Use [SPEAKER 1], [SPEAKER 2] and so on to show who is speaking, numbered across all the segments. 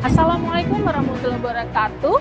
[SPEAKER 1] Assalamualaikum warahmatullahi wabarakatuh.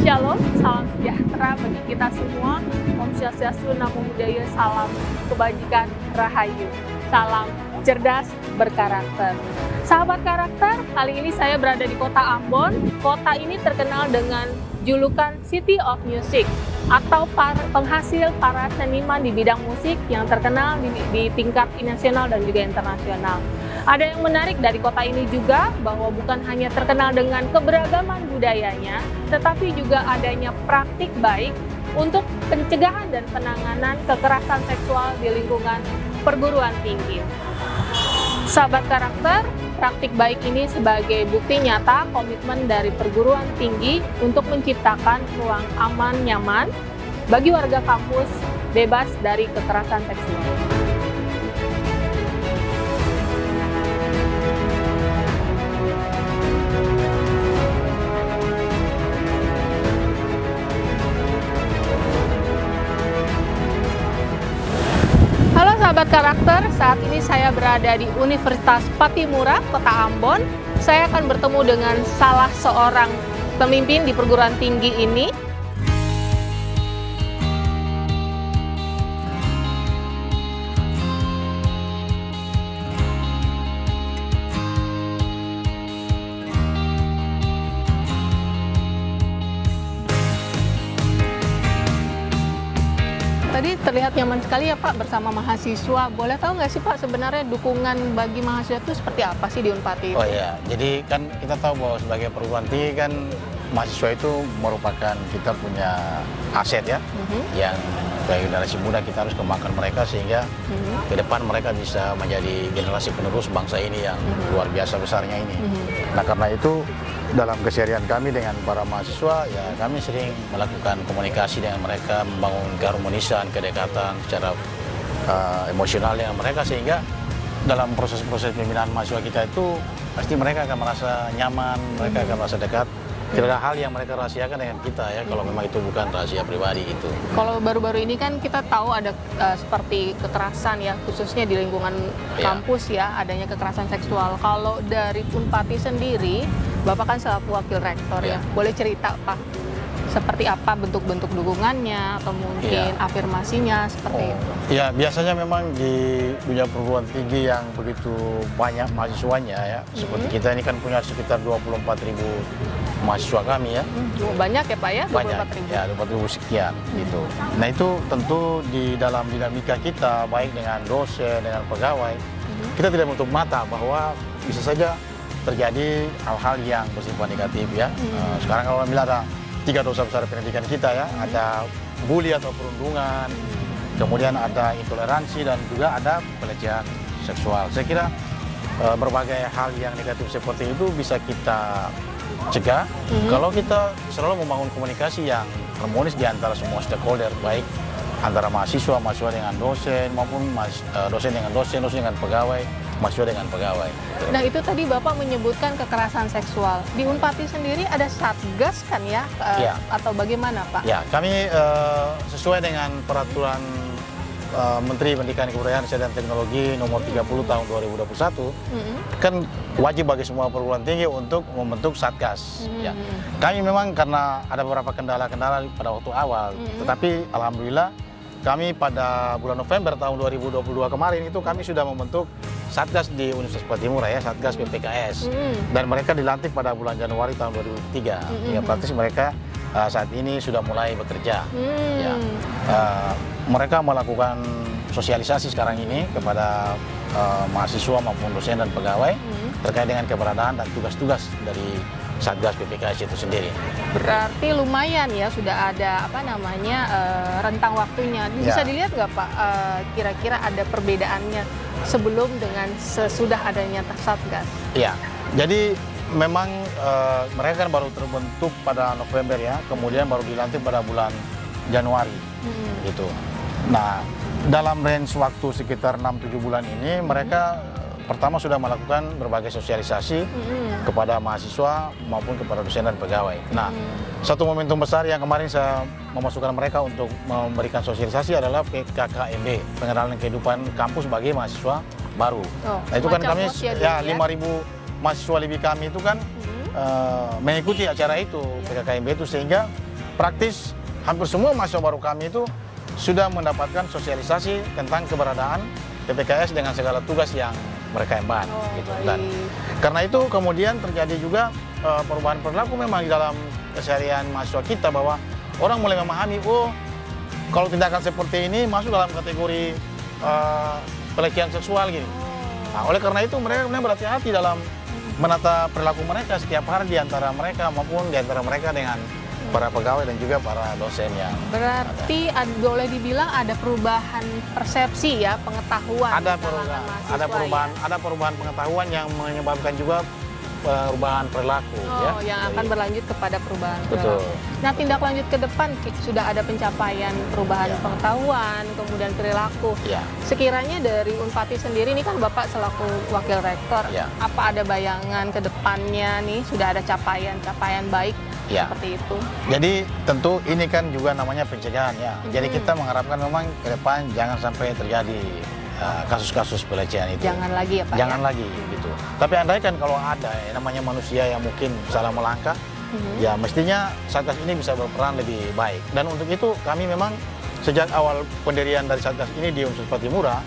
[SPEAKER 1] Shalom, salam sejahtera bagi kita semua. Om Swastiastu, Namo Buddhaya, salam kebajikan, rahayu. Salam cerdas berkarakter. Sahabat karakter, kali ini saya berada di kota Ambon. Kota ini terkenal dengan julukan City of Music atau penghasil para seniman di bidang musik yang terkenal di tingkat nasional dan juga internasional. Ada yang menarik dari kota ini juga bahwa bukan hanya terkenal dengan keberagaman budayanya, tetapi juga adanya praktik baik untuk pencegahan dan penanganan kekerasan seksual di lingkungan perguruan tinggi. Sahabat karakter, praktik baik ini sebagai bukti nyata komitmen dari perguruan tinggi untuk menciptakan ruang aman nyaman bagi warga kampus bebas dari kekerasan seksual. Halo sahabat karakter, saat ini saya berada di Universitas Pattimura, Kota Ambon. Saya akan bertemu dengan salah seorang pemimpin di perguruan tinggi ini. Tadi terlihat nyaman sekali ya Pak bersama mahasiswa. Boleh tahu nggak sih Pak sebenarnya dukungan bagi mahasiswa itu seperti apa sih di Unpati itu?
[SPEAKER 2] Oh iya, jadi kan kita tahu bahwa sebagai perguruan tinggi kan mahasiswa itu merupakan kita punya aset ya, yang sebagai generasi muda kita harus kembangkan mereka sehingga ke depan mereka bisa menjadi generasi penerus bangsa ini yang luar biasa besarnya ini. Nah karena itu dalam keseharian kami dengan para mahasiswa, ya kami sering melakukan komunikasi dengan mereka, membangun keharmonisan, kedekatan secara emosional dengan mereka sehingga dalam proses-proses pembinaan mahasiswa kita itu pasti mereka akan merasa nyaman, mereka akan merasa dekat. Tidak ada hal yang mereka rahasiakan dengan kita ya, kalau memang itu bukan rahasia pribadi gitu.
[SPEAKER 1] Kalau baru-baru ini kan kita tahu ada seperti kekerasan ya, khususnya di lingkungan kampus ya, adanya kekerasan seksual. Kalau dari Unpati sendiri, Bapak kan selaku wakil rektor ya, boleh cerita Pak, seperti apa bentuk-bentuk dukungannya atau mungkin afirmasinya seperti itu?
[SPEAKER 2] Ya biasanya memang di dunia perguruan tinggi yang begitu banyak mahasiswanya ya, seperti kita ini kan punya sekitar 24.000 mahasiswa kami ya.
[SPEAKER 1] Banyak ya Pak ya? 24.000?
[SPEAKER 2] Banyak, ya 24.000 sekian gitu. Nah itu tentu di dalam dinamika kita, baik dengan dosen, dengan pegawai, kita tidak menutup mata bahwa bisa saja terjadi hal-hal yang bersifat negatif ya. Sekarang kalau bila ada 3 dosa besar pendidikan kita ya, ada bully atau perundungan, kemudian ada intoleransi dan juga ada pelecehan seksual. Saya kira berbagai hal yang negatif seperti itu bisa kita cegah kalau kita selalu membangun komunikasi yang harmonis di antara semua stakeholder, baik antara mahasiswa dengan dosen maupun dosen dengan dosen dengan pegawai, mahasiswa dengan pegawai.
[SPEAKER 1] Nah itu tadi Bapak menyebutkan kekerasan seksual. Di Unpati sendiri ada Satgas kan ya? Atau bagaimana Pak?
[SPEAKER 2] Ya, kami sesuai dengan peraturan Menteri Pendidikan Kebudayaan Riset dan Teknologi nomor 30 tahun 2021, kan wajib bagi semua perguruan tinggi untuk membentuk Satgas. Ya. Kami memang karena ada beberapa kendala-kendala pada waktu awal, tetapi alhamdulillah kami pada bulan November tahun 2022 kemarin itu kami sudah membentuk Satgas di Universitas Pattimura ya, Satgas PPKS. Dan mereka dilantik pada bulan Januari tahun 2003. Ya, praktis mereka saat ini sudah mulai bekerja. Ya. Mereka melakukan sosialisasi sekarang ini kepada mahasiswa maupun dosen dan pegawai terkait dengan keberadaan dan tugas-tugas dari Satgas PPKS itu sendiri.
[SPEAKER 1] Berarti lumayan ya sudah ada rentang waktunya. Bisa dilihat nggak Pak kira-kira ada perbedaannya sebelum dengan sesudah adanya Satgas? Iya.
[SPEAKER 2] Jadi memang mereka kan baru terbentuk pada November ya, kemudian baru dilantik pada bulan Januari gitu. Nah, dalam range waktu sekitar 6-7 bulan ini mereka pertama sudah melakukan berbagai sosialisasi kepada mahasiswa maupun kepada dosen dan pegawai. Nah, satu momentum besar yang kemarin saya memasukkan mereka untuk memberikan sosialisasi adalah PKKMB, pengenalan kehidupan kampus bagi mahasiswa baru. Nah, itu kan kami ya 5.000 mahasiswa lebih kami itu kan mengikuti acara itu, PKKMB itu, sehingga praktis hampir semua mahasiswa baru kami itu sudah mendapatkan sosialisasi tentang keberadaan PPKS dengan segala tugas yang mereka emban. Gitu. Dan karena itu kemudian terjadi juga perubahan perilaku memang di dalam keseharian mahasiswa kita, bahwa orang mulai memahami, oh kalau tindakan seperti ini masuk dalam kategori pelecehan seksual gini. Nah, oleh karena itu mereka kemudian berhati-hati dalam menata perilaku mereka setiap hari di antara mereka maupun di antara mereka dengan para pegawai dan juga para dosen yang
[SPEAKER 1] berarti boleh dibilang ada perubahan persepsi ya, pengetahuan.
[SPEAKER 2] Ada perubahan pengetahuan yang menyebabkan juga perubahan perilaku
[SPEAKER 1] yang akan berlanjut kepada perubahan perilaku. Nah, tindak lanjut ke depan sudah ada pencapaian perubahan pengetahuan, kemudian perilaku. Sekiranya dari Unpati sendiri, ini kan Bapak selaku Wakil Rektor, apa ada bayangan ke depannya nih, sudah ada capaian baik seperti itu?
[SPEAKER 2] Jadi tentu ini kan juga namanya pencegahan ya. Jadi kita mengharapkan memang ke depan jangan sampai terjadi kasus-kasus pelecehan itu.
[SPEAKER 1] Jangan lagi ya Pak?
[SPEAKER 2] Jangan lagi gitu. Tapi andaikan kalau ada namanya manusia yang mungkin salah melangkah, ya mestinya Satgas ini bisa berperan lebih baik. Dan untuk itu kami memang sejak awal pendirian dari Satgas ini di Universitas Patimura,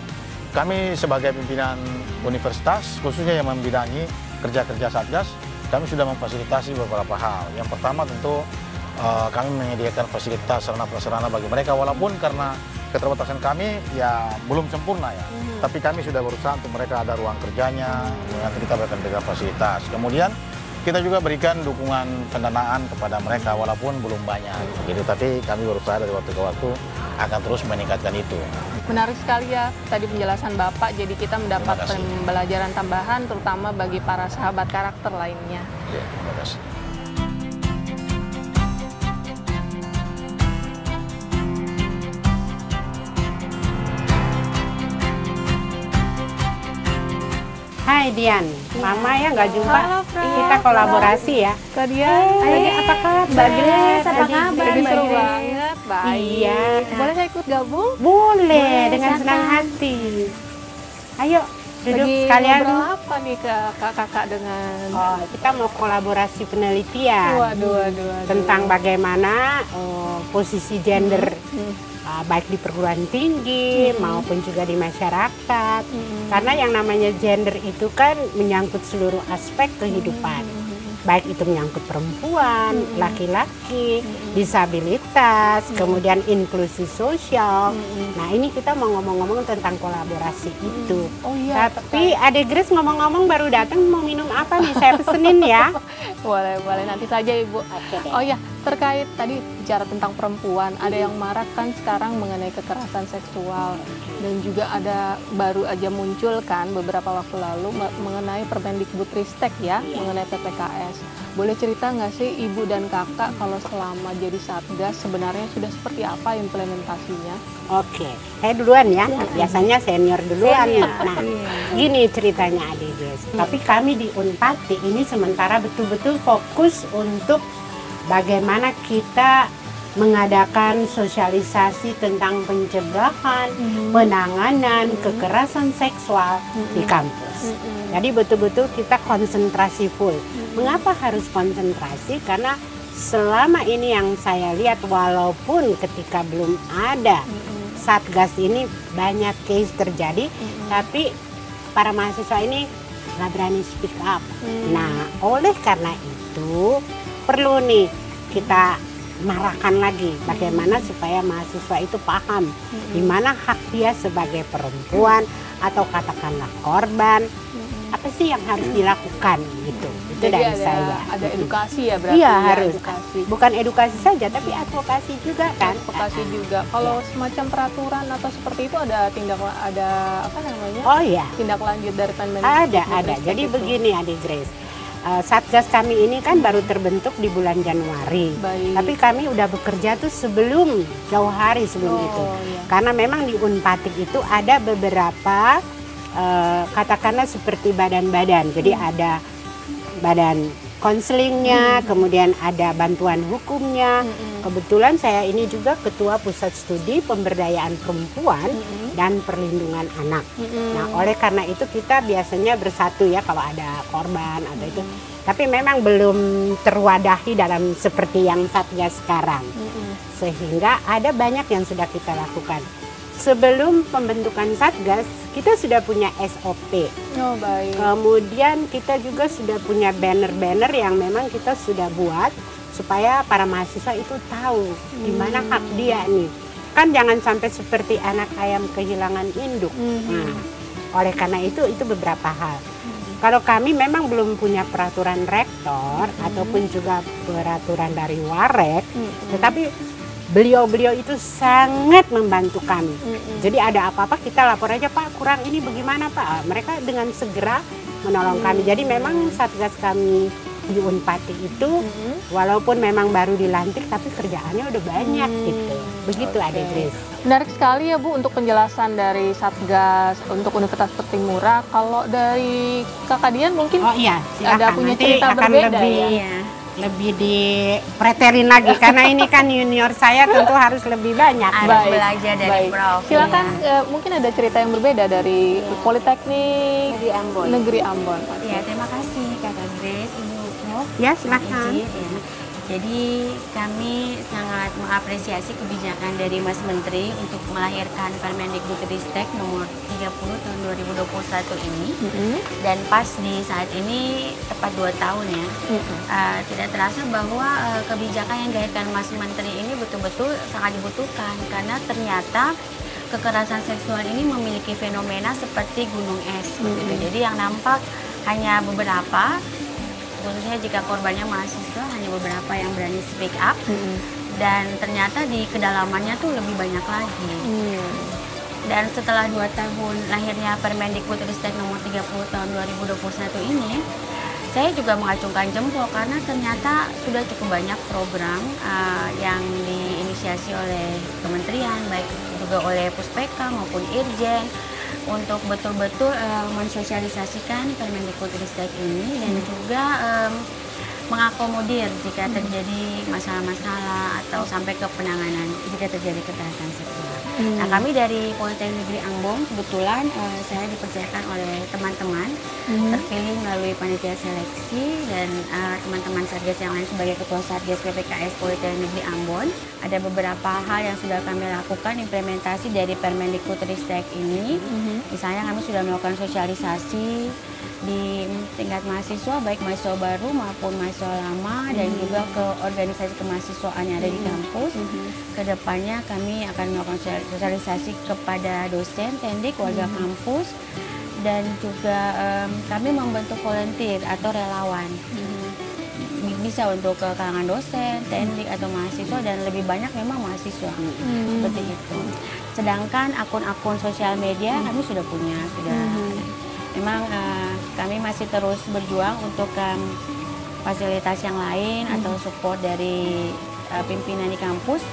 [SPEAKER 2] kami sebagai pimpinan universitas khususnya yang membidangi kerja-kerja Satgas, kami sudah memfasilitasi beberapa hal. Yang pertama tentu kami menyediakan fasilitas sarana-prasarana bagi mereka, walaupun karena keterbatasan kami ya belum sempurna ya. Tapi kami sudah berusaha untuk mereka ada ruang kerjanya, nanti kita berikan fasilitas. Kemudian kita juga berikan dukungan pendanaan kepada mereka walaupun belum banyak gitu. Tapi kami berusaha dari waktu ke waktu akan terus meningkatkan itu.
[SPEAKER 1] Menarik sekali ya tadi penjelasan Bapak, jadi kita mendapat pembelajaran tambahan terutama bagi para sahabat karakter lainnya.
[SPEAKER 2] Ya, terima kasih.
[SPEAKER 3] Hai Dian, Mama ya nggak jumpa.
[SPEAKER 1] Halo,
[SPEAKER 3] kita kolaborasi ya.
[SPEAKER 1] Kak Dian,
[SPEAKER 3] apa kabar?
[SPEAKER 4] Grace, apa kabar?
[SPEAKER 1] Jadi seru banget, baik.
[SPEAKER 3] Iya.
[SPEAKER 1] Boleh saya ikut gabung?
[SPEAKER 3] Boleh, dengan senang hati. Ayo, duduk sekalian.
[SPEAKER 1] Ngobrol apa nih kakak dengan?
[SPEAKER 3] Oh, kita mau kolaborasi penelitian.
[SPEAKER 1] Waduh.
[SPEAKER 3] Tentang bagaimana posisi gender baik di perguruan tinggi maupun juga di masyarakat. Karena yang namanya gender itu kan menyangkut seluruh aspek kehidupan. Baik itu menyangkut perempuan, laki-laki, disabilitas, kemudian inklusi sosial. Nah, ini kita mau ngomong-ngomong tentang kolaborasi itu.
[SPEAKER 1] Oh iya.
[SPEAKER 3] Tapi Adek Grace ngomong-ngomong baru datang, mau minum apa nih? Saya pesenin ya.
[SPEAKER 1] Boleh, nanti saja Ibu. Oh ya, terkait tadi bicara tentang perempuan, ada yang marak kan sekarang mengenai kekerasan seksual, dan juga ada baru aja muncul kan beberapa waktu lalu mengenai Permendikbudristek ya, mengenai PPKS. Boleh cerita nggak sih Ibu dan Kakak kalau selama jadi Satgas sebenarnya sudah seperti apa implementasinya?
[SPEAKER 3] Oke, saya duluan ya. Biasanya senior duluan. Nah, gini ceritanya Adek Grace. Tapi kami di Unpati ini sementara betul-betul fokus untuk bagaimana kita mengadakan sosialisasi tentang pencegahan, penanganan kekerasan seksual di kampus. Jadi betul-betul kita konsentrasi full. Mengapa harus konsentrasi? Karena selama ini yang saya lihat, walaupun ketika belum ada Satgas ini banyak case terjadi, tapi para mahasiswa ini nggak berani speak up. Nah, oleh karena itu perlu nih kita marahkan lagi bagaimana supaya mahasiswa itu paham di mana hak dia sebagai perempuan atau katakanlah korban, apa sih yang harus dilakukan gitu. Itu
[SPEAKER 1] jadi
[SPEAKER 3] dari saya.
[SPEAKER 1] Ada edukasi ya berarti?
[SPEAKER 3] Iya,
[SPEAKER 1] ya,
[SPEAKER 3] harus.
[SPEAKER 1] edukasi.
[SPEAKER 3] Bukan edukasi saja tapi advokasi juga kan.
[SPEAKER 1] Advokasi juga. Kalau semacam peraturan atau seperti itu ada apa namanya?
[SPEAKER 3] Oh iya.
[SPEAKER 1] Tindak lanjut dari
[SPEAKER 3] Ada. Jadi begini Adek Grace. Satgas kami ini kan baru terbentuk di bulan Januari.
[SPEAKER 1] Baik.
[SPEAKER 3] Tapi kami udah bekerja tuh sebelum jauh hari sebelum itu.
[SPEAKER 1] Iya.
[SPEAKER 3] Karena memang di Unpatik itu ada beberapa katakanlah seperti badan-badan. Jadi ada badan konselingnya, kemudian ada bantuan hukumnya. Kebetulan saya ini juga ketua Pusat Studi Pemberdayaan Perempuan dan Perlindungan Anak. Nah, oleh karena itu kita biasanya bersatu ya kalau ada korban atau itu. Tapi memang belum terwadahi dalam seperti yang Satgas sekarang. Sehingga ada banyak yang sudah kita lakukan. Sebelum pembentukan Satgas, kita sudah punya SOP.
[SPEAKER 1] Oh, baik.
[SPEAKER 3] Kemudian kita juga sudah punya banner-banner yang memang kita sudah buat supaya para mahasiswa itu tahu di mana hak dia nih. Kan jangan sampai seperti anak ayam kehilangan induk. Nah, oleh karena itu beberapa hal. Kalau kami memang belum punya peraturan rektor ataupun juga peraturan dari Warek, tetapi beliau-beliau itu sangat membantu kami. Jadi ada apa-apa kita lapor aja, Pak, kurang ini bagaimana, Pak. Mereka dengan segera menolong kami. Jadi memang Satgas kami di Unpati itu walaupun memang baru dilantik tapi kerjaannya udah banyak gitu. Begitu Ade Grace.
[SPEAKER 1] Menarik sekali ya Bu untuk penjelasan dari Satgas untuk Universitas Petimura. Kalau dari Kakak Dian mungkin ada punya
[SPEAKER 3] nanti
[SPEAKER 1] cerita
[SPEAKER 3] akan
[SPEAKER 1] berbeda
[SPEAKER 3] lebih dipreterin lagi karena ini kan junior saya tentu harus lebih banyak
[SPEAKER 4] harus belajar dari Prof.
[SPEAKER 1] Silakan mungkin ada cerita yang berbeda dari Politeknik Negeri Ambon.
[SPEAKER 4] Ya, terima kasih Kakak Grace, Ibu Prof.
[SPEAKER 3] Ya, silakan.
[SPEAKER 4] Jadi kami sangat mengapresiasi kebijakan dari Mas Menteri untuk melahirkan Permendikbudristek nomor 30 tahun 2021 ini. Dan pas di saat ini tepat 2 tahun ya. Tidak terasa bahwa kebijakan yang dilahirkan Mas Menteri ini betul-betul sangat dibutuhkan karena ternyata kekerasan seksual ini memiliki fenomena seperti gunung es. Jadi yang nampak hanya beberapa, khususnya jika korbannya mahasiswa, hanya beberapa yang berani speak up, dan ternyata di kedalamannya tuh lebih banyak lagi. Dan setelah 2 tahun lahirnya Permendikbudristek nomor 30 tahun 2021 ini, saya juga mengacungkan jempol karena ternyata sudah cukup banyak program yang diinisiasi oleh kementerian, baik juga oleh Puspeka maupun Irjen, untuk betul-betul mensosialisasikan Permendikbudristek ini dan juga mengakomodir jika terjadi masalah-masalah atau sampai ke penanganan jika terjadi kekerasan seksual. Nah, kami dari Politeknik Negeri Ambon kebetulan saya dipercayakan oleh teman-teman terpilih melalui panitia seleksi dan teman-teman Satgas yang lain sebagai Ketua Satgas PPKS Politeknik Negeri Ambon. Ada beberapa hal yang sudah kami lakukan implementasi dari Permendikbudristek ini. Misalnya kami sudah melakukan sosialisasi di tingkat mahasiswa, baik mahasiswa baru maupun mahasiswa lama, dan juga ke organisasi kemahasiswaan yang ada di kampus. Kedepannya kami akan melakukan sosialisasi kepada dosen, tendik, warga kampus, dan juga kami membentuk volunteer atau relawan. Bisa untuk ke kalangan dosen, tendik, atau mahasiswa, dan lebih banyak memang mahasiswa. Seperti itu. Sedangkan akun-akun sosial media kami sudah punya, memang kami masih terus berjuang untuk fasilitas yang lain atau support dari pimpinan di kampus.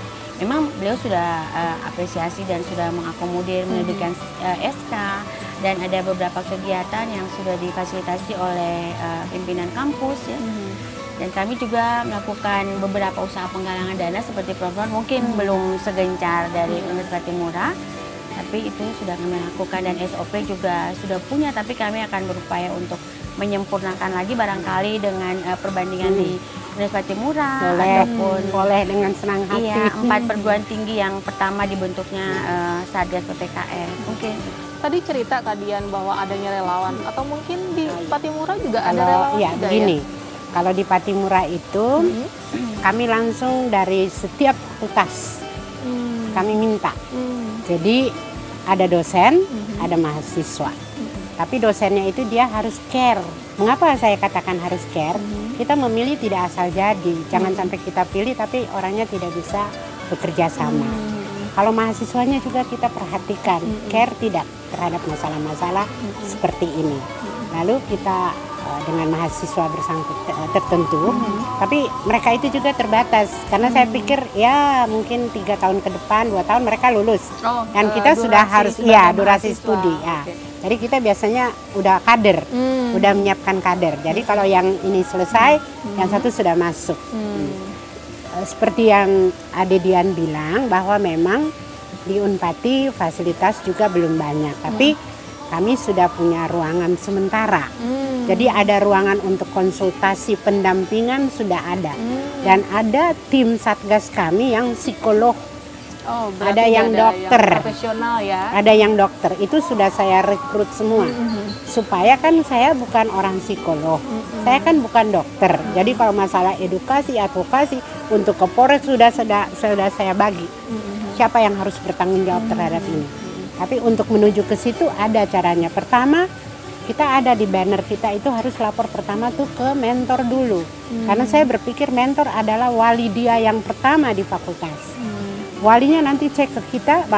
[SPEAKER 4] Memang beliau sudah apresiasi dan sudah mengakomodir, menerbitkan SK, dan ada beberapa kegiatan yang sudah difasilitasi oleh pimpinan kampus ya. Dan kami juga melakukan beberapa usaha penggalangan dana seperti program mungkin belum segencar dari Universitas Petimura, tapi itu sudah kami lakukan, dan SOP juga sudah punya, tapi kami akan berupaya untuk menyempurnakan lagi barangkali dengan perbandingan di Universitas Petimura ataupun
[SPEAKER 3] boleh dengan senang hati.
[SPEAKER 4] Iya, 4 perguruan tinggi yang pertama dibentuknya Satgas PPKS.
[SPEAKER 1] Oke. Tadi cerita Kak Dian bahwa adanya relawan, atau mungkin di Patimura juga ada relawan juga
[SPEAKER 3] begini. Kalau di Patimura itu kami langsung dari setiap fakultas kami minta. Jadi ada dosen, ada mahasiswa. Tapi dosennya itu dia harus care. Mengapa saya katakan harus care? Kita memilih tidak asal jadi. Jangan sampai kita pilih tapi orangnya tidak bisa bekerja sama. Kalau mahasiswanya juga kita perhatikan, care tidak terhadap masalah-masalah seperti ini. Lalu kita dengan mahasiswa tertentu, tapi mereka itu juga terbatas karena saya pikir ya mungkin 3 tahun ke depan, 2 tahun mereka lulus, dan kita sudah harus durasi studi ya. Jadi kita biasanya udah kader, udah menyiapkan kader. Jadi kalau yang ini selesai, yang satu sudah masuk. Seperti yang Ade Dian bilang bahwa memang di Unpati fasilitas juga belum banyak, tapi kami sudah punya ruangan sementara Jadi ada ruangan untuk konsultasi pendampingan sudah ada. Dan ada tim Satgas kami yang psikolog.
[SPEAKER 1] Oh,
[SPEAKER 3] Ada yang dokter.
[SPEAKER 1] yang profesional ya.
[SPEAKER 3] Ada yang dokter, itu sudah saya rekrut semua. Supaya kan saya bukan orang psikolog, saya kan bukan dokter. Jadi kalau masalah edukasi, advokasi untuk Kapolres sudah saya bagi. Siapa yang harus bertanggung jawab terhadap ini. Tapi untuk menuju ke situ ada caranya. Pertama, kita ada di banner kita itu harus lapor pertama tuh ke mentor dulu. Karena saya berpikir mentor adalah wali dia yang pertama di fakultas. Walinya nanti cek ke kita,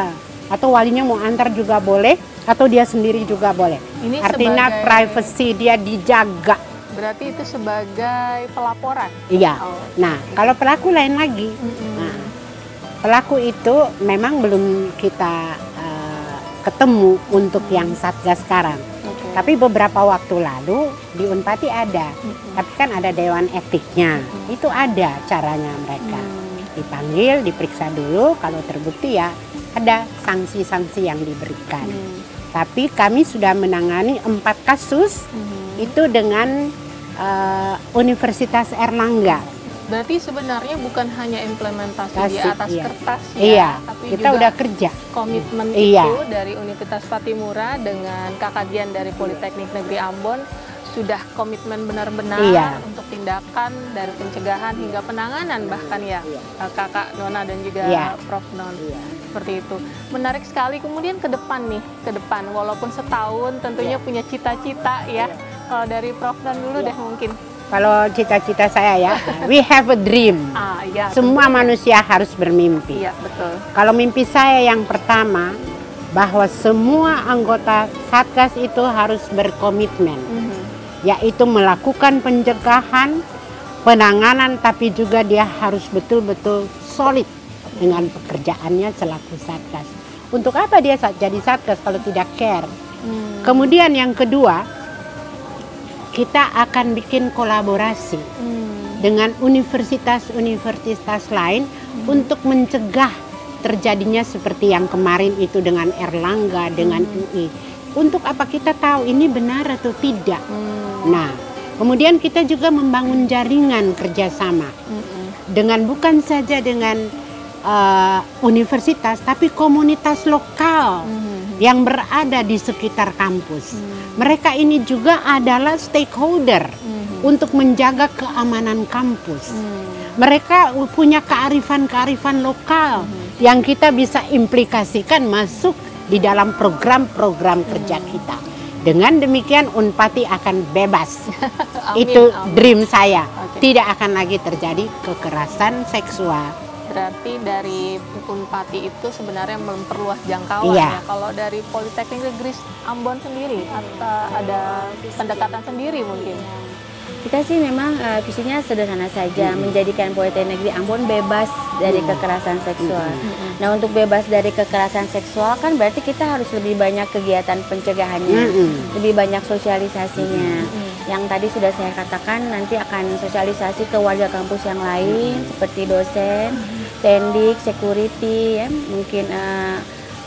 [SPEAKER 3] atau walinya mau antar juga boleh, atau dia sendiri juga boleh.
[SPEAKER 1] Ini
[SPEAKER 3] Artinya
[SPEAKER 1] sebagai-
[SPEAKER 3] privacy dia dijaga.
[SPEAKER 1] Berarti itu sebagai pelaporan.
[SPEAKER 3] Iya.
[SPEAKER 1] Oh.
[SPEAKER 3] Nah, kalau pelaku lain lagi. Nah, pelaku itu memang belum kita ketemu untuk yang Satgas sekarang. Tapi beberapa waktu lalu di Unpati ada. Tapi kan ada dewan etiknya. Itu ada caranya mereka. Dipanggil, diperiksa dulu, kalau terbukti ya ada sanksi-sanksi yang diberikan. Tapi kami sudah menangani 4 kasus itu dengan Universitas Erlangga.
[SPEAKER 1] Berarti sebenarnya bukan hanya implementasi di
[SPEAKER 3] Kasih,
[SPEAKER 1] atas
[SPEAKER 3] iya.
[SPEAKER 1] kertas ya,
[SPEAKER 3] Iya,
[SPEAKER 1] tapi
[SPEAKER 3] kita
[SPEAKER 1] juga
[SPEAKER 3] udah kerja.
[SPEAKER 1] komitmen
[SPEAKER 3] Iya.
[SPEAKER 1] itu dari Universitas Patimura dengan Kakak Dian dari Politeknik Negeri Ambon sudah komitmen benar-benar
[SPEAKER 3] Iya.
[SPEAKER 1] untuk tindakan dari pencegahan hingga penanganan bahkan ya Kakak Nona dan juga
[SPEAKER 3] Iya.
[SPEAKER 1] Prof Non. Seperti itu. Menarik sekali. Kemudian ke depan walaupun setahun tentunya punya cita-cita ya. Kalau dari Prof Non dulu deh mungkin.
[SPEAKER 3] Kalau cita-cita saya ya, we have a dream.
[SPEAKER 1] Ya,
[SPEAKER 3] Semua manusia harus bermimpi.
[SPEAKER 1] Iya, betul.
[SPEAKER 3] Kalau mimpi saya yang pertama, bahwa semua anggota Satgas itu harus berkomitmen. Yaitu melakukan pencegahan, penanganan, tapi juga dia harus betul-betul solid dengan pekerjaannya selaku Satgas. Untuk apa dia jadi Satgas kalau tidak care? Kemudian yang kedua, kita akan bikin kolaborasi dengan universitas-universitas lain untuk mencegah terjadinya seperti yang kemarin itu dengan Erlangga, dengan UI. Untuk apa kita tahu ini benar atau tidak? Nah, kemudian kita juga membangun jaringan kerjasama dengan bukan saja dengan universitas, tapi komunitas lokal yang berada di sekitar kampus. Mereka ini juga adalah stakeholder untuk menjaga keamanan kampus. Mereka punya kearifan-kearifan lokal yang kita bisa implikasikan masuk di dalam program-program kerja kita. Dengan demikian Unpati akan bebas.
[SPEAKER 1] Amin,
[SPEAKER 3] Itu
[SPEAKER 1] amin.
[SPEAKER 3] dream saya.
[SPEAKER 1] Oke.
[SPEAKER 3] Tidak akan lagi terjadi kekerasan seksual.
[SPEAKER 1] Berarti dari Unpati itu sebenarnya memperluas jangkauan
[SPEAKER 3] Iya.
[SPEAKER 1] ya. Kalau dari Politeknik Negeri Ambon sendiri ada pendekatan sendiri mungkin.
[SPEAKER 4] Kita sih memang visinya sederhana saja, menjadikan Politeknik Negeri Ambon bebas dari kekerasan seksual. Nah, untuk bebas dari kekerasan seksual kan berarti kita harus lebih banyak kegiatan pencegahannya, lebih banyak sosialisasinya. Yang tadi sudah saya katakan nanti akan sosialisasi ke warga kampus yang lain seperti dosen, tendik, security, ya, mungkin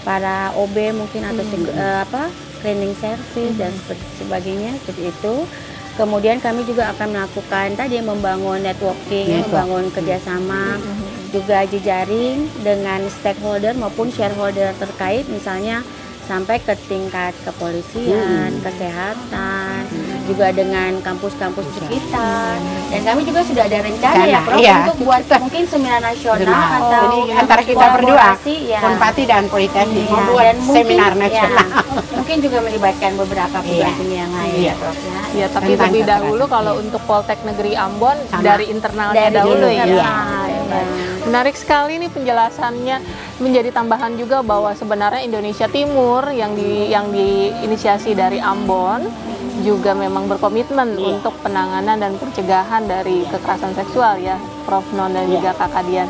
[SPEAKER 4] para OB mungkin atau cleaning service dan sebagainya seperti itu. Kemudian kami juga akan melakukan tadi membangun networking, ya, membangun kerjasama, juga jejaring dengan stakeholder maupun shareholder terkait, misalnya sampai ke tingkat kepolisian, kesehatan, juga dengan kampus-kampus sekitar. Dan kami juga sudah ada rencana ya, Prof,
[SPEAKER 3] iya.
[SPEAKER 4] untuk buat mungkin seminar nasional atau
[SPEAKER 3] Jadi antara kita berdua,
[SPEAKER 4] kolaborasi, ya.
[SPEAKER 3] Unpati dan Politeknik
[SPEAKER 4] Iya,
[SPEAKER 3] membuat
[SPEAKER 4] dan mungkin,
[SPEAKER 3] seminar nasional.
[SPEAKER 4] mungkin juga melibatkan beberapa perguruan tinggi yang lain,
[SPEAKER 3] Iya.
[SPEAKER 4] ya, Prof, ya.
[SPEAKER 1] Ya, tapi
[SPEAKER 3] Tentang
[SPEAKER 1] lebih
[SPEAKER 3] kekerasan.
[SPEAKER 1] dahulu kalau untuk Poltek Negeri Ambon
[SPEAKER 3] Sama.
[SPEAKER 1] dari internalnya
[SPEAKER 4] Dari
[SPEAKER 1] dahulu ya.
[SPEAKER 4] internal, ya.
[SPEAKER 1] Menarik sekali nih penjelasannya, menjadi tambahan juga bahwa sebenarnya Indonesia Timur yang diinisiasi dari Ambon juga memang berkomitmen untuk penanganan dan pencegahan dari kekerasan seksual ya, Prof Non dan juga Kakak Dian.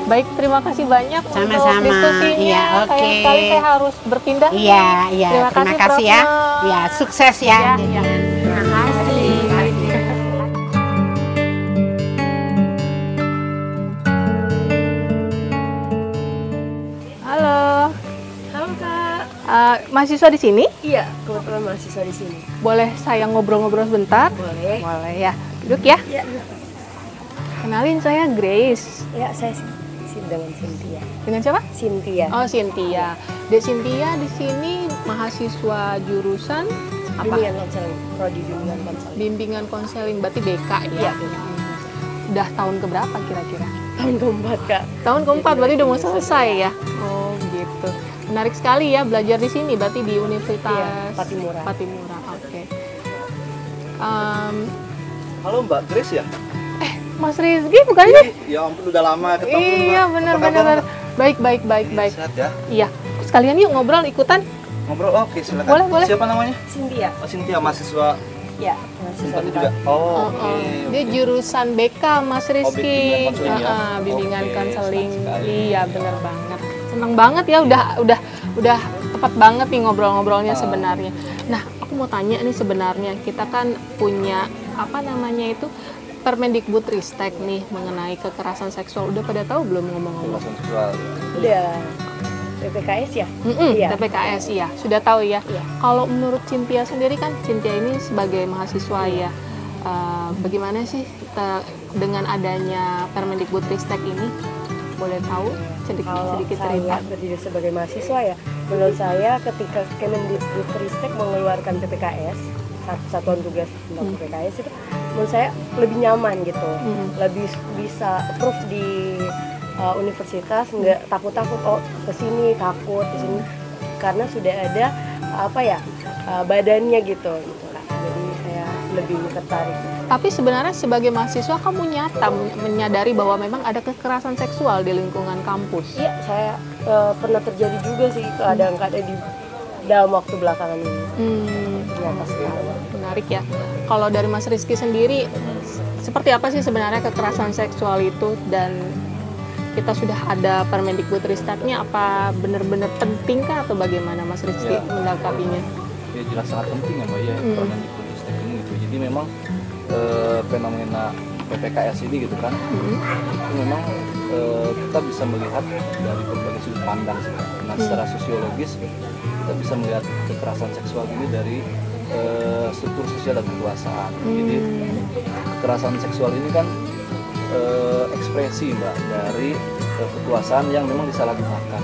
[SPEAKER 1] Baik, terima kasih banyak untuk
[SPEAKER 3] Sama-sama.
[SPEAKER 1] diskusinya.
[SPEAKER 3] Iya,
[SPEAKER 1] Sayang
[SPEAKER 3] oke.
[SPEAKER 1] sekali saya harus berpindah.
[SPEAKER 3] Iya, iya.
[SPEAKER 1] Terima
[SPEAKER 3] Terima
[SPEAKER 1] kasih,
[SPEAKER 3] kasih
[SPEAKER 1] Prof.
[SPEAKER 3] ya.
[SPEAKER 1] Non.
[SPEAKER 3] Ya, sukses ya.
[SPEAKER 1] Ya, ya.
[SPEAKER 4] Terima kasih.
[SPEAKER 1] Halo. Halo Kak. Mahasiswa di sini?
[SPEAKER 5] Iya, kebetulan mahasiswa di sini.
[SPEAKER 1] Boleh saya ngobrol-ngobrol sebentar?
[SPEAKER 5] Boleh.
[SPEAKER 1] Boleh ya. Duduk ya.
[SPEAKER 5] Iya.
[SPEAKER 1] Kenalin, saya Grace.
[SPEAKER 5] Ya, saya dengan Cynthia.
[SPEAKER 1] Dengan siapa?
[SPEAKER 5] Cynthia.
[SPEAKER 1] Oh, Cynthia. Dek Cynthia di sini mahasiswa jurusan apa?
[SPEAKER 5] Bimbingan konseling, prodi bimbingan konseling.
[SPEAKER 1] Bimbingan konseling, berarti BK ya?
[SPEAKER 5] Iya.
[SPEAKER 1] Udah tahun keberapa kira-kira?
[SPEAKER 5] Tahun keempat, Kak.
[SPEAKER 1] Tahun keempat, berarti udah mau selesai ya? Oh, gitu. Menarik sekali ya belajar di sini, berarti di Universitas
[SPEAKER 5] Iya, Patimura.
[SPEAKER 1] Patimura, oke.
[SPEAKER 6] Halo Mbak Grace ya?
[SPEAKER 1] Mas Rizky bukan sih?
[SPEAKER 6] Ya ampun udah lama ketemu
[SPEAKER 1] Iya,
[SPEAKER 6] Mbak.
[SPEAKER 1] benar
[SPEAKER 6] Apa kabar,
[SPEAKER 1] benar.
[SPEAKER 6] Mbak?
[SPEAKER 1] Baik.
[SPEAKER 6] Sehat ya?
[SPEAKER 1] Iya. Sekalian yuk ngobrol ikutan.
[SPEAKER 6] Ngobrol, oke silakan.
[SPEAKER 1] Boleh.
[SPEAKER 6] Siapa namanya?
[SPEAKER 5] Cynthia.
[SPEAKER 6] Oh Cynthia, mahasiswa
[SPEAKER 5] Ya, mahasiswa
[SPEAKER 6] Unpad
[SPEAKER 5] Unpad.
[SPEAKER 6] juga? Oh, oke.
[SPEAKER 1] Dia jurusan BK Mas Rizky.
[SPEAKER 6] bimbingan konseling ya?
[SPEAKER 1] Bimbingan
[SPEAKER 6] Oke,
[SPEAKER 1] konseling.
[SPEAKER 6] senang sekali.
[SPEAKER 1] Iya, benar banget. Seneng banget ya, udah tepat banget nih ngobrol-ngobrolnya sebenarnya. Nah, aku mau tanya nih sebenarnya kita kan punya apa namanya itu Permendikbudristek nih mengenai kekerasan seksual. Udah pada tahu belum ngomong-ngomong?
[SPEAKER 6] Kekerasan seksual.
[SPEAKER 5] Udah PPKS ya? Iya.
[SPEAKER 1] TPKS ya, sudah tahu ya.
[SPEAKER 5] Iya.
[SPEAKER 1] Kalau menurut Cynthia sendiri kan, Cynthia ini sebagai mahasiswa ya, bagaimana sih dengan adanya Permendikbudristek ini? Boleh tahu sedikit
[SPEAKER 5] Kalau
[SPEAKER 1] cerita?
[SPEAKER 5] saya berdiri sebagai mahasiswa ya, menurut saya ketika Kemendikbudristek mengeluarkan PPKS, satuan tugas tentang PPKS itu, menurut saya lebih nyaman gitu, lebih bisa approve di universitas, nggak takut-takut kesini takut kesini, karena sudah ada badannya gitu Kak. Jadi saya lebih tertarik.
[SPEAKER 1] Tapi sebenarnya sebagai mahasiswa kamu nyata menyadari bahwa memang ada kekerasan seksual di lingkungan kampus.
[SPEAKER 5] Iya, saya pernah terjadi juga sih keadaan-keadaan di dalam waktu belakangan ini. Ternyata sekali.
[SPEAKER 1] Menarik ya. Kalau dari Mas Rizky sendiri, seperti apa sih sebenarnya kekerasan seksual itu, dan kita sudah ada Permendikbudristeknya, apa benar-benar penting kah atau bagaimana Mas Rizky menanggapinya?
[SPEAKER 6] Ya jelas sangat penting ya Mbak ya, Permendikbudristek ini gitu. Jadi memang fenomena PPKS ini gitu kan, itu memang kita bisa melihat dari berbagai sudut pandang sih. Nah, secara sosiologis kita bisa melihat kekerasan seksual ini dari struktur sosial dan kekuasaan. Jadi kekerasan seksual ini kan ekspresi Mbak dari kekuasaan yang memang disalahgunakan.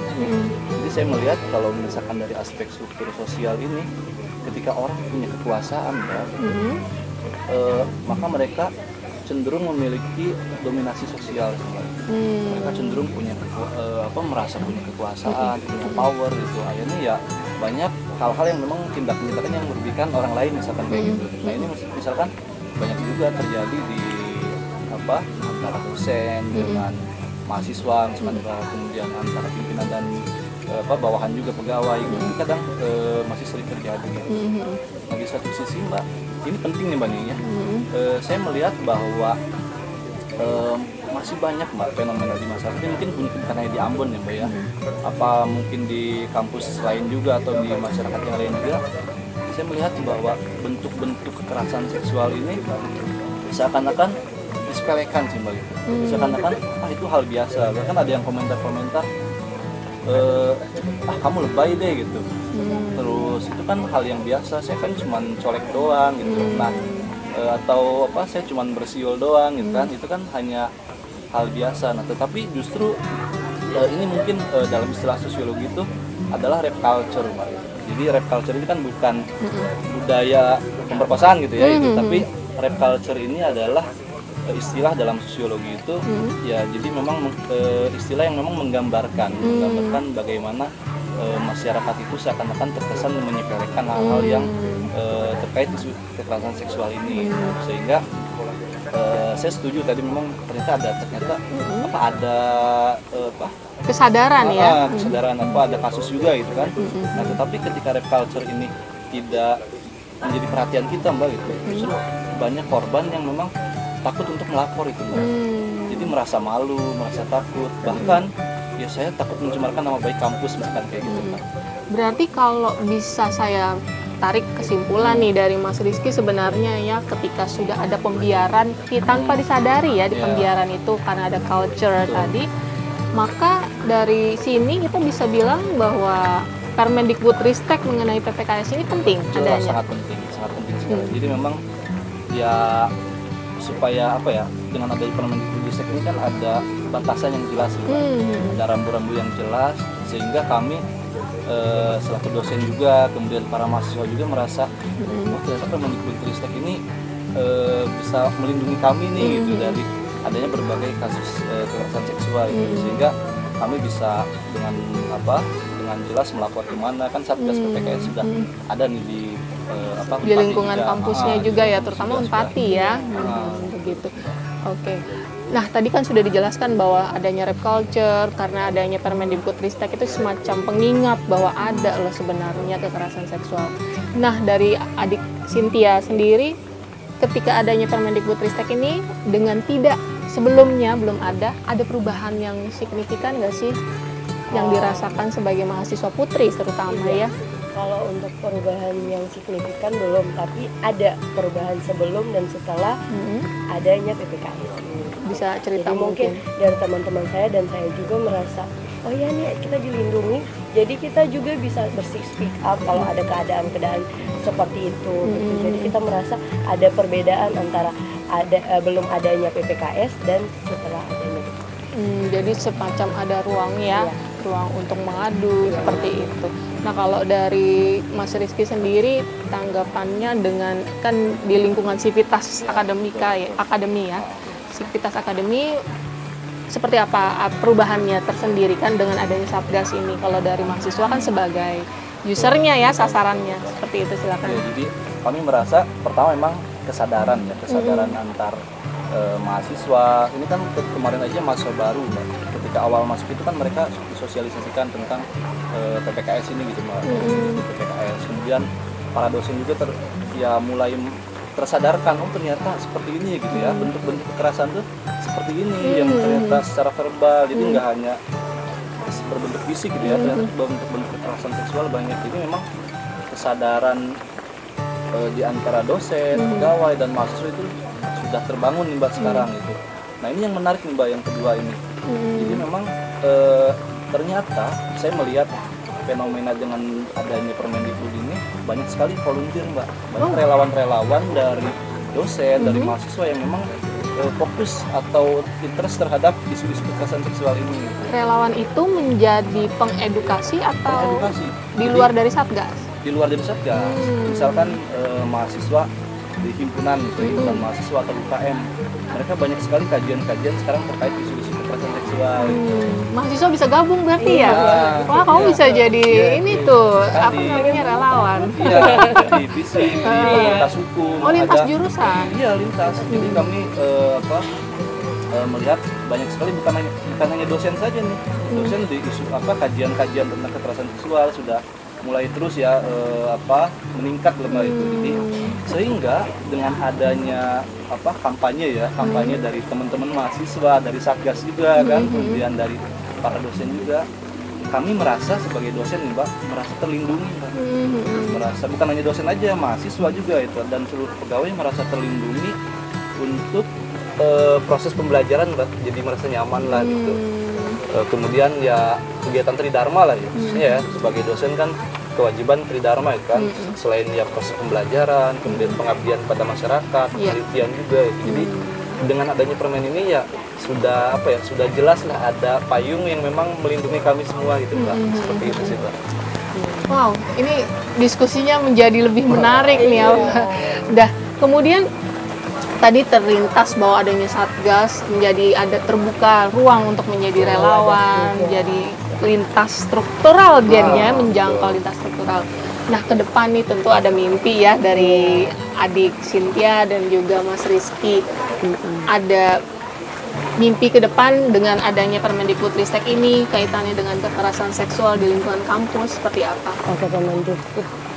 [SPEAKER 6] Jadi saya melihat kalau misalkan dari aspek struktur sosial ini, ketika orang punya kekuasaan ya, maka mereka cenderung memiliki dominasi sosial. Mereka cenderung punya merasa punya kekuasaan, punya power gitu. Akhirnya ya banyak hal-hal yang memang tindakan yang merugikan orang lain misalkan kayak gitu. Nah ini misalkan banyak juga terjadi di antara dosen dengan mahasiswa, misalkan kemudian antara pimpinan dan bawahan juga pegawai gitu. Ini kadang masih sering terjadi gitu. Nah di satu sisi Mbak, ini penting nih Mbak ya. Saya melihat bahwa masih banyak Mbak fenomena di masyarakat. Mungkin bukan hanya di Ambon ya Mbak ya. Apa mungkin di kampus lain juga atau di masyarakat yang lain juga. Saya melihat bahwa bentuk-bentuk kekerasan seksual ini seakan-akan disepelekan sih Mbak. Seakan-akan itu hal biasa. Bahkan ada yang komentar-komentar kamu lebay deh gitu. Terus itu kan hal yang biasa, saya kan cuma colek doang gitu. Nah, atau saya cuma bersiul doang gitu kan. Itu kan hanya hal biasa. Nah, tetapi justru ini mungkin dalam istilah sosiologi itu adalah rape culture, Mbak. Jadi rape culture ini kan bukan budaya pemerkosaan gitu ya, itu, tapi rape culture ini adalah istilah dalam sosiologi itu ya, jadi memang istilah yang memang menggambarkan bagaimana masyarakat itu seakan-akan terkesan menyepelekan hal-hal yang terkait isu kekerasan seksual ini, sehingga saya setuju tadi memang ternyata ada
[SPEAKER 1] kesadaran ya,
[SPEAKER 6] kesadaran ada kasus juga gitu kan. Nah tetapi ketika rape culture ini tidak menjadi perhatian kita Mbak gitu, justru banyak korban yang memang takut untuk melapor itu Mbak. Jadi merasa malu, merasa takut, bahkan ya saya takut mencemarkan nama baik kampus misalkan kayak gitu Mbak.
[SPEAKER 1] Berarti kalau bisa saya tarik kesimpulan nih dari Mas Rizky, sebenarnya ya ketika sudah ada pembiaran tanpa disadari ya di pembiaran itu karena ada culture tadi, maka dari sini kita bisa bilang bahwa Permendikbudristek mengenai PPKS ini penting
[SPEAKER 6] jelas,
[SPEAKER 1] adanya.
[SPEAKER 6] sangat penting sekali. Jadi memang ya supaya apa ya, dengan adanya Permendikbudristek ini kan ada batasan yang jelas, ada rambu-rambu yang jelas, sehingga kami selaku dosen juga, kemudian para mahasiswa juga merasa oh ternyata Permendikbudristek ini bisa melindungi kami nih gitu dari adanya berbagai kasus kekerasan seksual gitu. Sehingga kami bisa dengan jelas melapor kemana, kan Satgas PPKS sudah ada nih di
[SPEAKER 1] di lingkungan kampusnya juga ya, terutama Unpati ya. Begitu. Oke. Nah, tadi kan sudah dijelaskan bahwa adanya rape culture karena adanya Permendikbudristek itu semacam pengingat bahwa ada loh sebenarnya kekerasan seksual. Nah, dari adik Cynthia sendiri, ketika adanya Permendikbudristek ini dengan tidak sebelumnya belum ada perubahan yang signifikan nggak sih yang dirasakan sebagai mahasiswa putri terutama ya?
[SPEAKER 5] Kalau untuk perubahan yang signifikan belum, tapi ada perubahan sebelum dan setelah adanya PPKS ini.
[SPEAKER 1] Bisa cerita
[SPEAKER 5] jadi mungkin dari teman-teman saya dan saya juga merasa, oh ya nih kita dilindungi, jadi kita juga bisa speak up kalau ada keadaan-keadaan seperti itu. Gitu. Jadi kita merasa ada perbedaan antara belum adanya PPKS dan setelah adanya.
[SPEAKER 1] Jadi semacam ada ruang ya, ruang untuk mengadu seperti itu. Nah, kalau dari Mas Rizky sendiri tanggapannya dengan kan di lingkungan Sivitas akademi ya, Sivitas Akademi seperti apa perubahannya tersendiri kan dengan adanya Satgas ini? Kalau dari mahasiswa kan sebagai usernya ya, sasarannya seperti itu, silakan.
[SPEAKER 6] Ya, jadi kami merasa pertama memang kesadaran antar mahasiswa. Ini kan kemarin aja mahasiswa baru, Mbak. Ketika awal masuk itu kan mereka disosialisasikan tentang PPKS ini gitu, Mbak. PPKS. Kemudian para dosen juga mulai tersadarkan, oh ternyata seperti ini gitu ya, bentuk-bentuk kekerasan tuh seperti ini yang ternyata secara verbal, jadi nggak hanya berbentuk fisik gitu ya, ternyata bentuk-bentuk kekerasan seksual banyak. Jadi memang kesadaran di antara dosen, pegawai dan mahasiswa itu sudah terbangun nih Mbak sekarang gitu. Nah ini yang menarik nih Mbak yang kedua ini. Jadi memang ternyata saya melihat fenomena dengan adanya Permendikbud ini banyak sekali volunteer Mbak, banyak relawan-relawan dari dosen, dari mahasiswa yang memang fokus atau interest terhadap isu-isu kekerasan seksual ini.
[SPEAKER 1] Relawan itu menjadi pengedukasi atau di luar dari Satgas?
[SPEAKER 6] Di luar dari Satgas, misalkan mahasiswa di himpunan mahasiswa atau UKM, mereka banyak sekali kajian-kajian sekarang terkait isu-isu kekerasan seksual.
[SPEAKER 1] Mahasiswa bisa gabung berarti ya? Wah, kamu bisa jadi ini tuh, apa namanya, relawan.
[SPEAKER 6] Iya, di FISIP, di lintas hukum.
[SPEAKER 1] Oh, lintas jurusan?
[SPEAKER 6] Iya, lintas. Jadi kami melihat banyak sekali bukan hanya dosen saja nih. Dosen di isu kajian-kajian tentang kekerasan seksual sudah mulai terus ya meningkat lemah itu. Jadi sehingga dengan adanya kampanye dari teman-teman mahasiswa, dari Satgas juga kan, kemudian dari para dosen juga, kami merasa sebagai dosen nih Mbak, merasa terlindungi Mbak. Merasa bukan hanya dosen aja, mahasiswa juga itu dan seluruh pegawai merasa terlindungi untuk proses pembelajaran Mbak, jadi merasa nyaman lah gitu. Kemudian ya kegiatan tridharma lah ya, khususnya ya sebagai dosen kan kewajiban tridharma ya kan, selain ya proses pembelajaran, kemudian pengabdian pada masyarakat, penelitian juga gitu. Jadi dengan adanya permen ini ya sudah sudah jelas lah ada payung yang memang melindungi kami semua gitu Mbak. Seperti itu sih Mbak.
[SPEAKER 1] Wow, ini diskusinya menjadi lebih menarik nih ya. Dah, kemudian tadi terlintas bahwa adanya Satgas menjadi ada terbuka ruang untuk menjadi relawan, jadi lintas struktural jadinya menjangkau lintas struktural. Nah, ke depan nih tentu ada mimpi ya dari adik Cynthia dan juga Mas Rizky. Ada mimpi ke depan dengan adanya Permendikbudristek ini, kaitannya dengan kekerasan seksual di lingkungan kampus seperti apa?
[SPEAKER 5] Oke, Permendikbud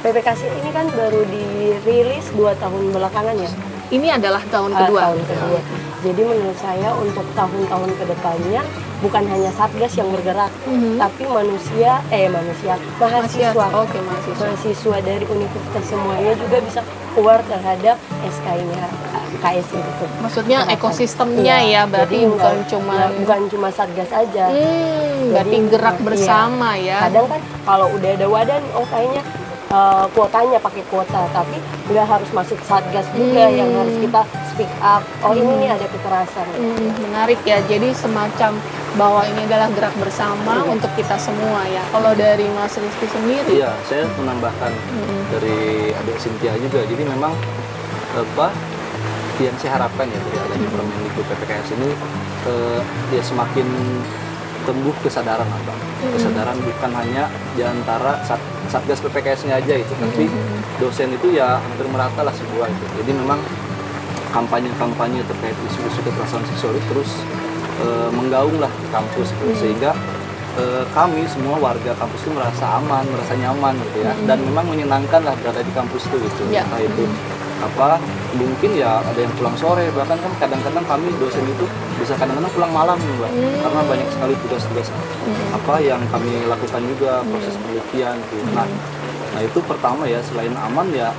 [SPEAKER 5] PPKS ini kan baru dirilis 2 tahun belakangan ya.
[SPEAKER 1] ini adalah tahun kedua.
[SPEAKER 5] Tahun kedua. Jadi menurut saya untuk tahun-tahun kedepannya bukan hanya Satgas yang bergerak, tapi mahasiswa.
[SPEAKER 1] Oke,
[SPEAKER 5] Mahasiswa dari universitas semuanya juga bisa keluar terhadap SK-nya KS itu.
[SPEAKER 1] Maksudnya ekosistemnya ya, berarti
[SPEAKER 5] jadi
[SPEAKER 1] bukan
[SPEAKER 5] cuma Satgas aja.
[SPEAKER 1] Berarti gerak bersama ya.
[SPEAKER 5] Kadang kan kalau udah ada wadah nih, kayaknya kuotanya pakai kuota, tapi nggak harus masuk Satgas juga yang harus kita speak up. Ini nih ada kekerasan.
[SPEAKER 1] Menarik ya. Jadi semacam bahwa ini adalah gerak bersama untuk kita semua ya. Kalau dari Mas Rizky sendiri?
[SPEAKER 6] Iya, saya menambahkan dari adik Cynthia juga. Jadi memang yang saya harapkan ya dari adanya Permendikbud PPKS ini dia semakin tumbuh kesadaran kesadaran bukan hanya di antara Satgas PPKS-nya aja itu, tapi dosen itu ya hampir merata lah semua itu. Jadi memang kampanye-kampanye terkait isu-isu kekerasan seksual itu terus menggaung lah di kampus gitu. Sehingga kami semua warga kampus itu merasa aman, merasa nyaman gitu ya, dan memang menyenangkan lah berada di kampus itu gitu. Entah itu mungkin ya ada yang pulang sore, bahkan kan kadang-kadang kami dosen itu bisa kadang-kadang pulang malam Mbak, karena banyak sekali tugas-tugas yang kami lakukan juga, proses penelitian gitu. Nah itu pertama ya, selain aman ya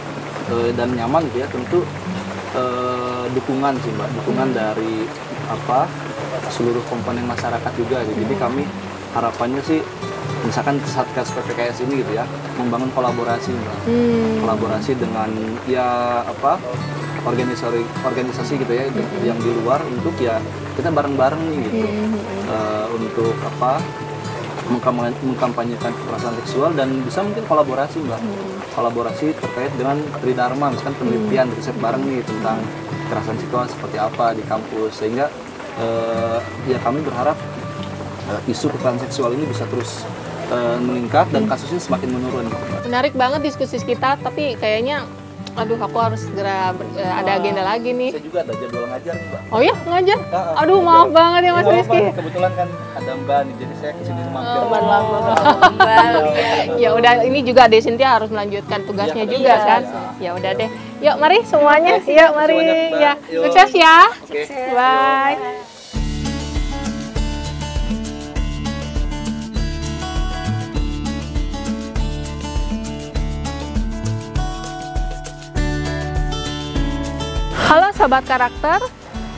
[SPEAKER 6] dan nyaman gitu ya, tentu dukungan sih Mbak, dukungan dari seluruh komponen masyarakat juga gitu. Jadi kami harapannya sih misalkan Satgas PPKS ini gitu ya, membangun kolaborasi Mbak. Kolaborasi dengan organisasi gitu ya yang di luar, untuk ya kita bareng-bareng nih gitu untuk mengkampanyekan kekerasan seksual, dan bisa mungkin kolaborasi Mbak. Kolaborasi terkait dengan Tridharma, misalkan penelitian riset bareng nih tentang kekerasan seksual seperti apa di kampus, sehingga ya kami berharap isu kekerasan seksual ini bisa terus meningkat dan kasusnya semakin menurun.
[SPEAKER 1] Menarik banget diskusi kita, tapi kayaknya aku harus segera ada agenda lagi nih.
[SPEAKER 6] Saya juga ada jadwal ngajar nih Mbak.
[SPEAKER 1] Oh ya, ngajar? Maaf banget ya Mas Rizky.
[SPEAKER 6] Kebetulan kan ada Mbak nih, jadi saya kesini mampir.
[SPEAKER 5] Teman lama.
[SPEAKER 1] Ya udah, ini juga Ade Cynthia harus melanjutkan tugasnya juga kan. Ya udah deh. Yuk mari semuanya. Yuk mari. Ya, sukses ya. Bye. Halo Sobat Karakter,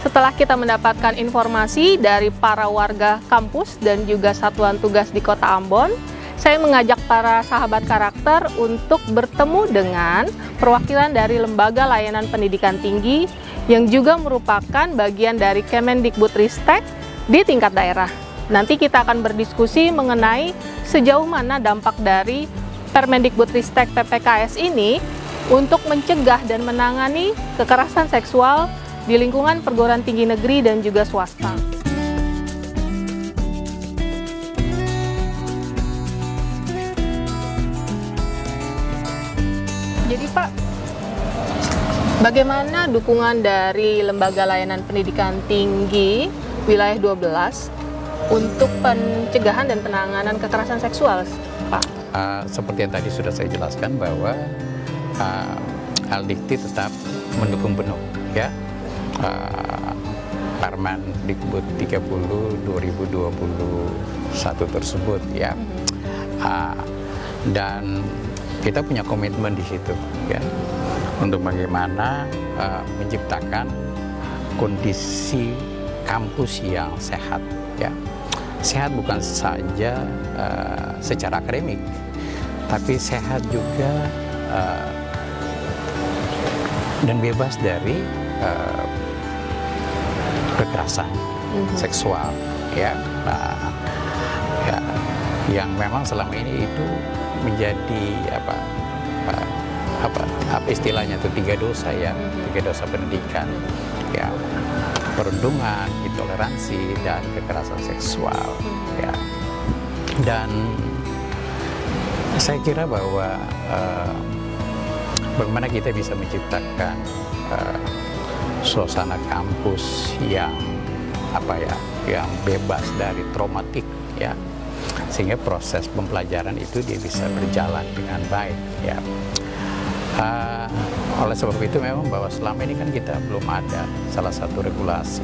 [SPEAKER 1] setelah kita mendapatkan informasi dari para warga kampus dan juga satuan tugas di Kota Ambon, saya mengajak para sahabat karakter untuk bertemu dengan perwakilan dari Lembaga Layanan Pendidikan Tinggi yang juga merupakan bagian dari Kemendikbudristek di tingkat daerah. Nanti kita akan berdiskusi mengenai sejauh mana dampak dari Permendikbudristek PPKS ini untuk mencegah dan menangani kekerasan seksual di lingkungan perguruan tinggi negeri dan juga swasta. Jadi Pak, bagaimana dukungan dari Lembaga Layanan Pendidikan Tinggi Wilayah 12 untuk pencegahan dan penanganan kekerasan seksual, Pak?
[SPEAKER 7] Seperti yang tadi sudah saya jelaskan bahwa Aldikti tetap mendukung penuh ya Permendikbud 30 2021 tersebut ya, dan kita punya komitmen di situ ya untuk bagaimana menciptakan kondisi kampus yang sehat ya. Sehat bukan saja secara akademik, tapi sehat juga dan bebas dari kekerasan seksual ya. Ya, yang memang selama ini itu menjadi apa istilahnya itu 3 dosa ya, 3 dosa pendidikan ya, perundungan, intoleransi, dan kekerasan seksual ya. Dan saya kira bahwa bagaimana kita bisa menciptakan suasana kampus yang yang bebas dari traumatik ya, sehingga proses pembelajaran itu dia bisa berjalan dengan baik ya. oleh sebab itu memang bahwa selama ini kan kita belum ada salah satu regulasi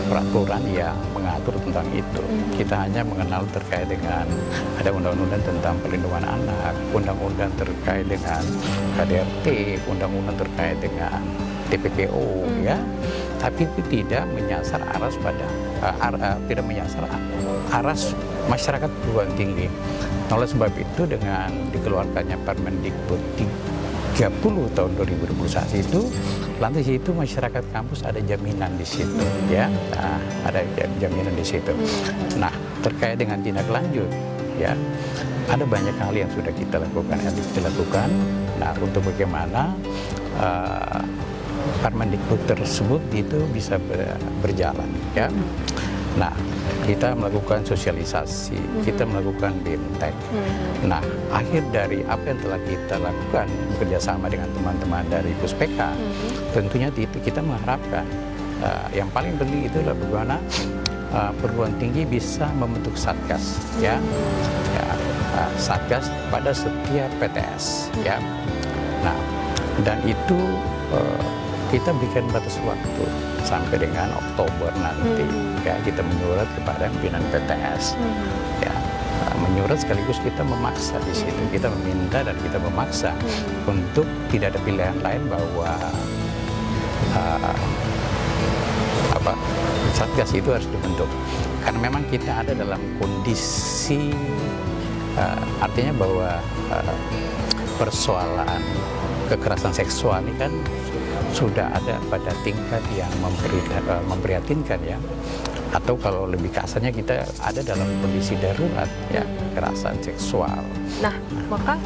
[SPEAKER 7] peraturan yang mengatur tentang itu. Kita hanya mengenal terkait dengan ada undang-undang tentang perlindungan anak, undang-undang terkait dengan KDRT, undang-undang terkait dengan TPPO, ya. Tapi itu tidak menyasar tidak menyasar aras masyarakat perguruan tinggi. Oleh sebab itu dengan dikeluarkannya Permendikbud 30 tahun 2021 itu, lantas itu masyarakat kampus ada jaminan di situ, ya, ada jaminan di situ. Nah, terkait dengan tindak lanjut, ya, ada banyak hal yang sudah kita lakukan. Nah, untuk bagaimana Permendikbud tersebut itu bisa berjalan, ya. Nah, kita melakukan sosialisasi, kita melakukan BIMTEK. Nah, akhir dari apa yang telah kita lakukan bekerjasama dengan teman-teman dari Puspeka, tentunya kita mengharapkan yang paling penting itu adalah bagaimana perguruan tinggi bisa membentuk satgas, ya, satgas pada setiap PTS, ya. Nah, dan itu kita berikan batas waktu sampai dengan Oktober nanti, ya, kita menyurat kepada pimpinan PTS, ya, menyurat sekaligus kita memaksa di situ, kita meminta dan kita memaksa untuk tidak ada pilihan lain bahwa satgas itu harus dibentuk, karena memang kita ada dalam kondisi artinya bahwa persoalan kekerasan seksual ini kan sudah ada pada tingkat yang memprihatinkan, ya, atau kalau lebih kasarnya kita ada dalam kondisi darurat, ya, kekerasan seksual.
[SPEAKER 1] Nah, maka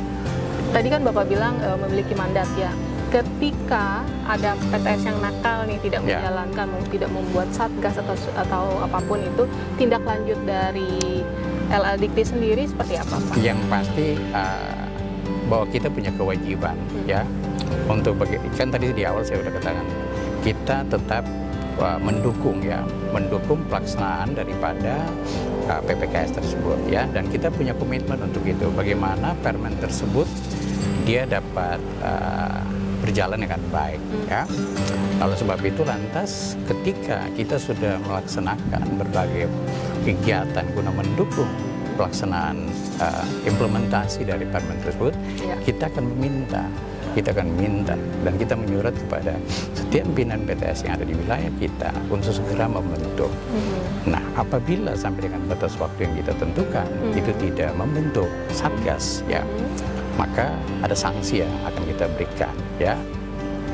[SPEAKER 1] tadi kan Bapak bilang memiliki mandat, ya, ketika ada PTS yang nakal nih, tidak menjalankan, tidak membuat satgas atau apapun itu, tindak lanjut dari LL-Dikti sendiri seperti apa, Pak?
[SPEAKER 7] Yang pasti bahwa kita punya kewajiban, ya, untuk kan tadi di awal saya sudah katakan kita tetap mendukung, ya, mendukung pelaksanaan daripada PPKS tersebut, ya, dan kita punya komitmen untuk itu. Bagaimana permen tersebut dia dapat berjalan dengan baik, ya. Lalu sebab itu lantas ketika kita sudah melaksanakan berbagai kegiatan guna mendukung pelaksanaan implementasi dari permen tersebut, kita akan meminta dan kita menyurat kepada setiap pimpinan PTS yang ada di wilayah kita untuk segera membentuk. Nah, apabila sampai dengan batas waktu yang kita tentukan itu tidak membentuk satgas, ya, maka ada sanksi yang akan kita berikan, ya.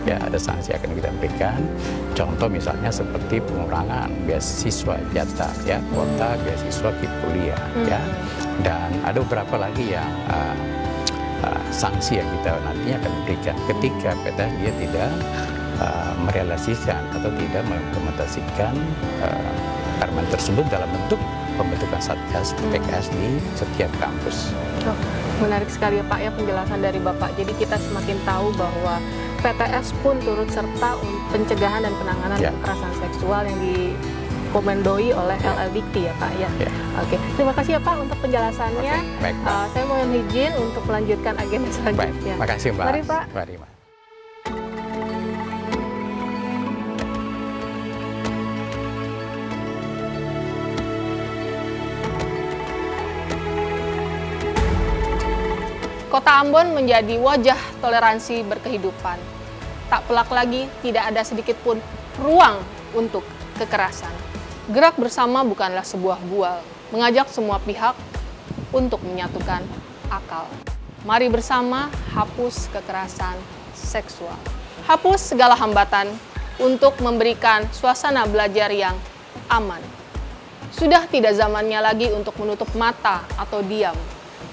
[SPEAKER 7] Ya, ada sanksi akan kita berikan. Contoh misalnya seperti pengurangan beasiswa jatah, ya, kuota beasiswa kuliah, ya, dan ada beberapa lagi yang sanksi yang kita nantinya akan berikan ketika PTS dia tidak merealisasikan atau tidak mengimplementasikan permen tersebut dalam bentuk pembentukan satgas PPKS di setiap kampus.
[SPEAKER 1] Oh, menarik sekali, ya, Pak, ya, penjelasan dari Bapak. Jadi kita semakin tahu bahwa PTS pun turut serta pencegahan dan penanganan kekerasan seksual yang dikomandoi oleh LL-Dikti, ya, Pak, ya. Oke, terima kasih, ya, Pak, untuk penjelasannya.
[SPEAKER 7] Baik, Pak.
[SPEAKER 1] Saya mohon izin untuk melanjutkan agenda selanjutnya.
[SPEAKER 7] Baik, terima kasih, Mbak.
[SPEAKER 1] Mari, Pak.
[SPEAKER 7] Mari, Mbak.
[SPEAKER 1] Kota Ambon menjadi wajah toleransi berkehidupan. Tak pelak lagi, tidak ada sedikit pun ruang untuk kekerasan. Gerak bersama bukanlah sebuah bual, mengajak semua pihak untuk menyatukan akal. Mari bersama hapus kekerasan seksual. Hapus segala hambatan untuk memberikan suasana belajar yang aman. Sudah tidak zamannya lagi untuk menutup mata atau diam,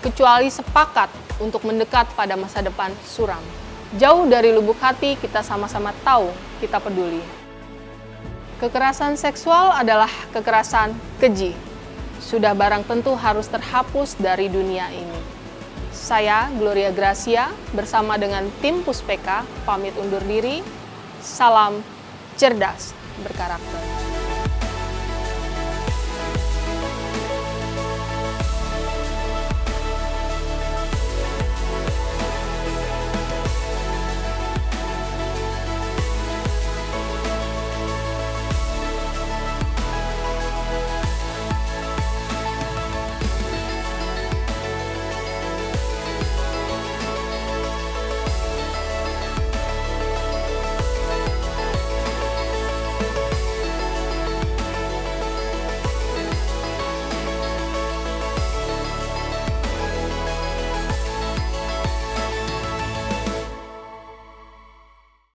[SPEAKER 1] kecuali sepakat untuk mendekat pada masa depan suram. Jauh dari lubuk hati, kita sama-sama tahu kita peduli. Kekerasan seksual adalah kekerasan keji. Sudah barang tentu harus terhapus dari dunia ini. Saya, Gloria Gracia, bersama dengan tim Puspeka, pamit undur diri. Salam cerdas berkarakter.